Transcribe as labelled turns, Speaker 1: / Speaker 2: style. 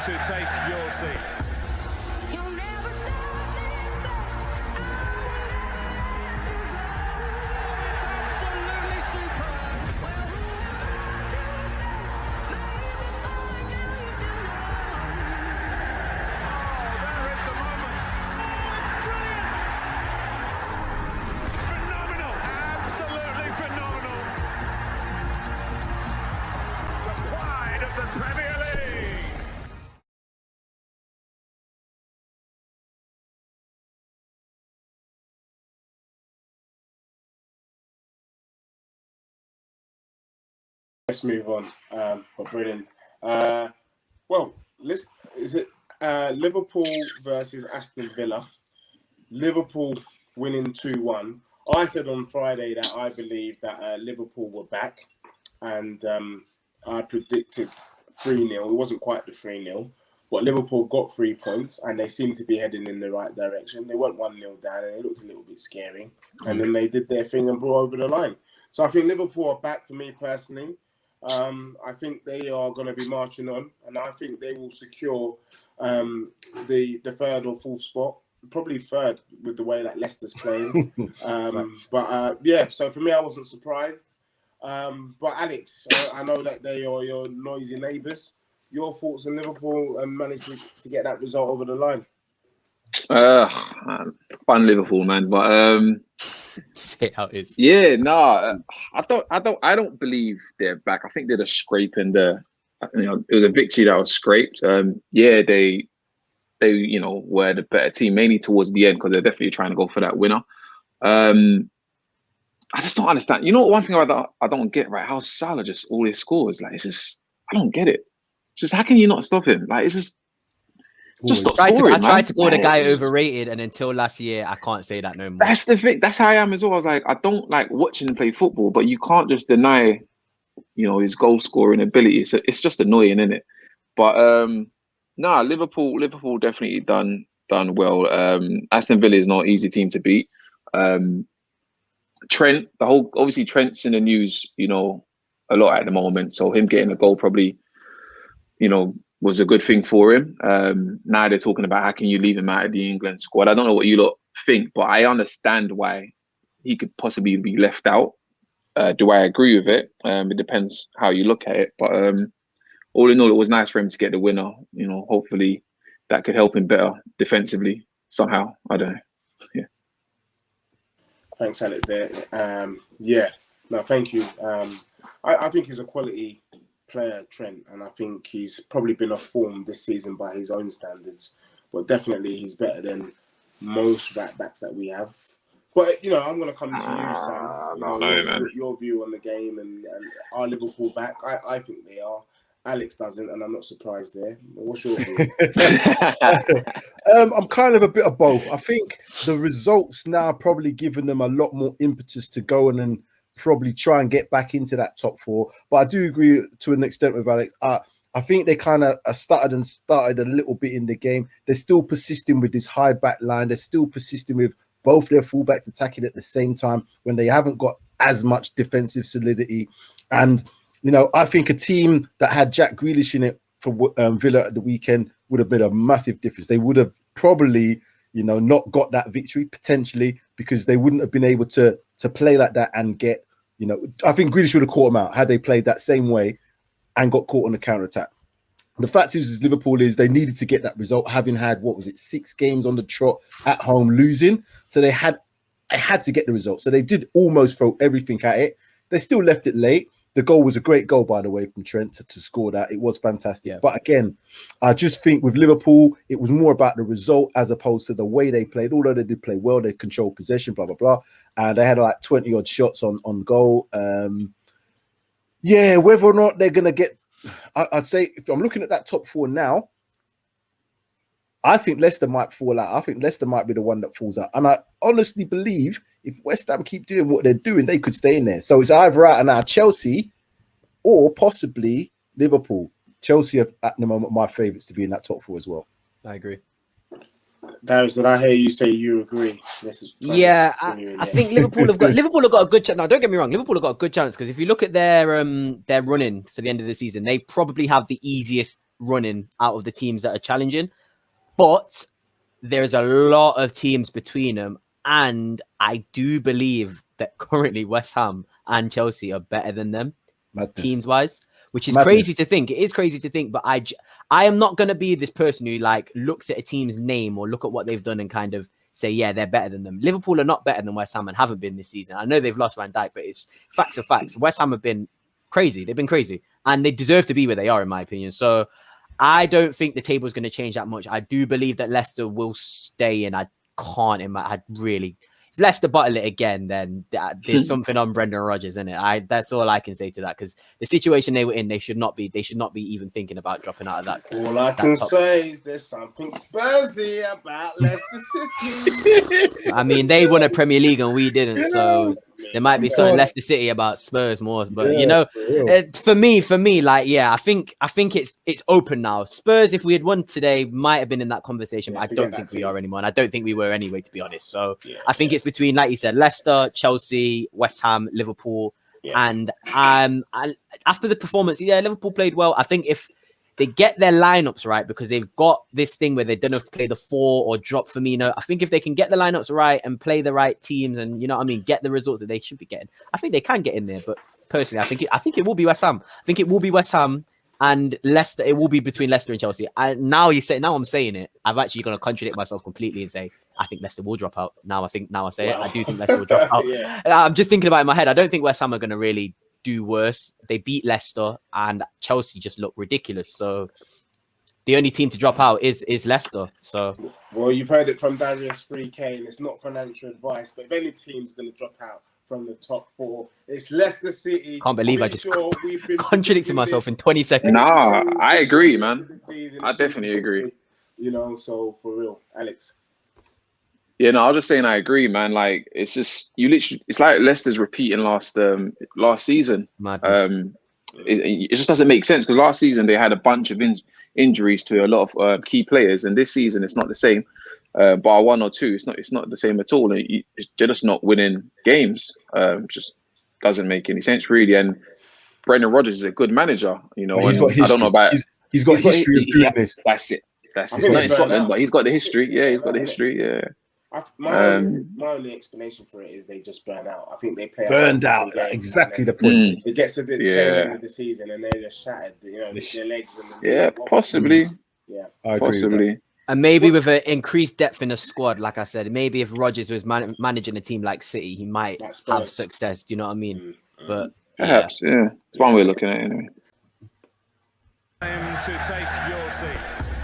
Speaker 1: to take your seat.
Speaker 2: Let's move on. But brilliant. Well, is it Liverpool versus Aston Villa? Liverpool winning 2-1. I said on Friday that I believe that Liverpool were back, and I predicted 3-0. It wasn't quite the 3-0, but Liverpool got 3 points, and they seemed to be heading in the right direction. They went 1-0 down, and it looked a little bit scary. And then they did their thing and brought over the line. So I think Liverpool are back for me personally. I think they are going to be marching on, and I think they will secure the third or fourth spot. Probably third with the way that Leicester's playing. Yeah, so for me, I wasn't surprised. But Alex, I know that they are your noisy neighbours. Your thoughts on Liverpool and managed to get that result over the line?
Speaker 3: Fun Liverpool, man. But
Speaker 4: say how it is.
Speaker 3: Yeah, no, I don't believe they're back. I think they're just scraping it was a victory that was scraped. Yeah, they were the better team, mainly towards the end, because they're definitely trying to go for that winner. I just don't understand. You know, one thing I don't get, right? How Salah just always scores. Like, it's just, I don't get it. Just how can you not stop him? Like, it's just stop scoring.
Speaker 4: I tried to call the guy overrated, and until last year, I can't say that no more.
Speaker 3: That's the thing. That's how I am as well. I was like, I don't like watching him play football, but you can't just deny, his goal scoring ability. So it's just annoying, isn't it? But Liverpool definitely done well. Aston Villa is not an easy team to beat. Trent, obviously Trent's in the news, a lot at the moment. So him getting a goal probably, was a good thing for him. Now they're talking about how can you leave him out of the England squad. I don't know what you lot think, but I understand why he could possibly be left out. Do I agree with it? It depends how you look at it. But all in all, it was nice for him to get the winner. Hopefully that could help him better defensively somehow. I don't know. Yeah.
Speaker 2: Thanks, Alec. There. Thank you. I think he's a quality player, Trent, and I think he's probably been off form this season by his own standards, but definitely he's better than most right backs that we have. But I'm going to come to you, Sam. Your view on the game and are Liverpool back? I think they are. Alex doesn't, and I'm not surprised there. What's your view?
Speaker 5: I'm kind of a bit of both. I think the results now are probably giving them a lot more impetus to go and probably try and get back into that top four. But I do agree to an extent with Alex. I think they kind of started a little bit in the game. They're still persisting with this high back line. They're still persisting with both their fullbacks attacking at the same time when they haven't got as much defensive solidity. And I think a team that had Jack Grealish in it for Villa at the weekend would have been a massive difference. They would have probably, not got that victory potentially because they wouldn't have been able to play like that and get, I think Grealish would have caught them out had they played that same way and got caught on the counter-attack. The fact is Liverpool they needed to get that result, having had, 6 games on the trot at home losing. So they had to get the result. So they did almost throw everything at it. They still left it late. The goal was a great goal, by the way, from Trent to score that. It was fantastic. Yeah. But again, I just think with Liverpool, it was more about the result as opposed to the way they played. Although they did play well, they controlled possession, blah, blah, blah. And they had like 20-odd shots on goal. Whether or not they're going to get... I'd say if I'm looking at that top four now, I think Leicester might fall out. I think Leicester might be the one that falls out. And I honestly believe if West Ham keep doing what they're doing, they could stay in there. So it's either out and out Chelsea or possibly Liverpool. Chelsea are at the moment my favourites to be in that top four as well.
Speaker 4: I agree.
Speaker 2: Darius, did I hear you say you agree?
Speaker 4: I think Liverpool have got a good chance. Now, don't get me wrong, Liverpool have got a good chance because if you look at their running for the end of the season, they probably have the easiest running out of the teams that are challenging. But there's a lot of teams between them. And I do believe that currently West Ham and Chelsea are better than them teams-wise, which is crazy to think. It is crazy to think, but I am not going to be this person who like looks at a team's name or look at what they've done and kind of say, yeah, they're better than them. Liverpool are not better than West Ham and haven't been this season. I know they've lost Van Dijk, but it's facts are facts. West Ham have been crazy. They've been crazy and they deserve to be where they are, in my opinion. So I don't think the table is going to change that much. I do believe that Leicester will stay in. I can't imagine. I really... If Leicester bottle it again, then there's something on Brendan Rodgers, isn't it? That's all I can say to that, because the situation they were in, they should not be even thinking about dropping out of that.
Speaker 2: All I can say is there's something Spursy about Leicester City.
Speaker 4: I mean, they won a Premier League and we didn't, so there might be something Leicester City about Spurs more. But you know, for me, like, yeah, I think it's open now. Spurs, if we had won today, might have been in that conversation, but I don't think we are anymore, and I don't think we were anyway, to be honest. So I think it's between, like you said, Leicester, Chelsea, West Ham, Liverpool, and after the performance, Liverpool played well. I think if they get their lineups right, because they've got this thing where they don't have to play the 4 or drop Firmino. I think if they can get the lineups right and play the right teams, and you know what I mean, get the results that they should be getting, I think they can get in there. But personally, I think it will be West Ham. I think it will be West Ham and Leicester. It will be between Leicester and Chelsea. And now I'm saying it. I'm actually going to contradict myself completely and say I think Leicester will drop out. Now I say it. I do think Leicester will drop out. I'm just thinking about it in my head. I don't think West Ham are going to really do worse. They beat Leicester and Chelsea just look ridiculous. So the only team to drop out is Leicester. So
Speaker 2: well, you've heard it from Darius 3K, and it's not financial advice, but if any team's going to drop out from the top 4, it's Leicester City.
Speaker 4: Can't believe I just contradicted myself in 20 seconds.
Speaker 3: Nah, I agree, man. I definitely agree.
Speaker 2: You know, so for real, Alex.
Speaker 3: Yeah, no, I was just saying I agree, man. Like, it's just it's like Leicester's repeating last season. It just doesn't make sense, because last season they had a bunch of injuries to a lot of key players, and this season it's not the same. Bar 1 or 2, it's not the same at all. They're just not winning games. Just doesn't make any sense, really. And Brendan Rodgers is a good manager, you know.
Speaker 5: I don't know about he's got history of doing this.
Speaker 3: That's it. Not in Scotland, but he's got the history. Yeah, he's got the history. Yeah.
Speaker 2: My only explanation for it is they just burn out. I think they play
Speaker 5: burned out. Exactly the point.
Speaker 2: It gets to the tail end of the season and they're just shattered. You know, their legs.
Speaker 3: Possibly.
Speaker 2: Yeah,
Speaker 5: I agree
Speaker 3: possibly.
Speaker 4: And maybe with an increased depth in the squad, like I said, maybe if Rodgers was managing a team like City, he might have success. Do you know what I mean? But
Speaker 3: perhaps, yeah. It's one way of looking at it anyway.
Speaker 1: Time to take your seat.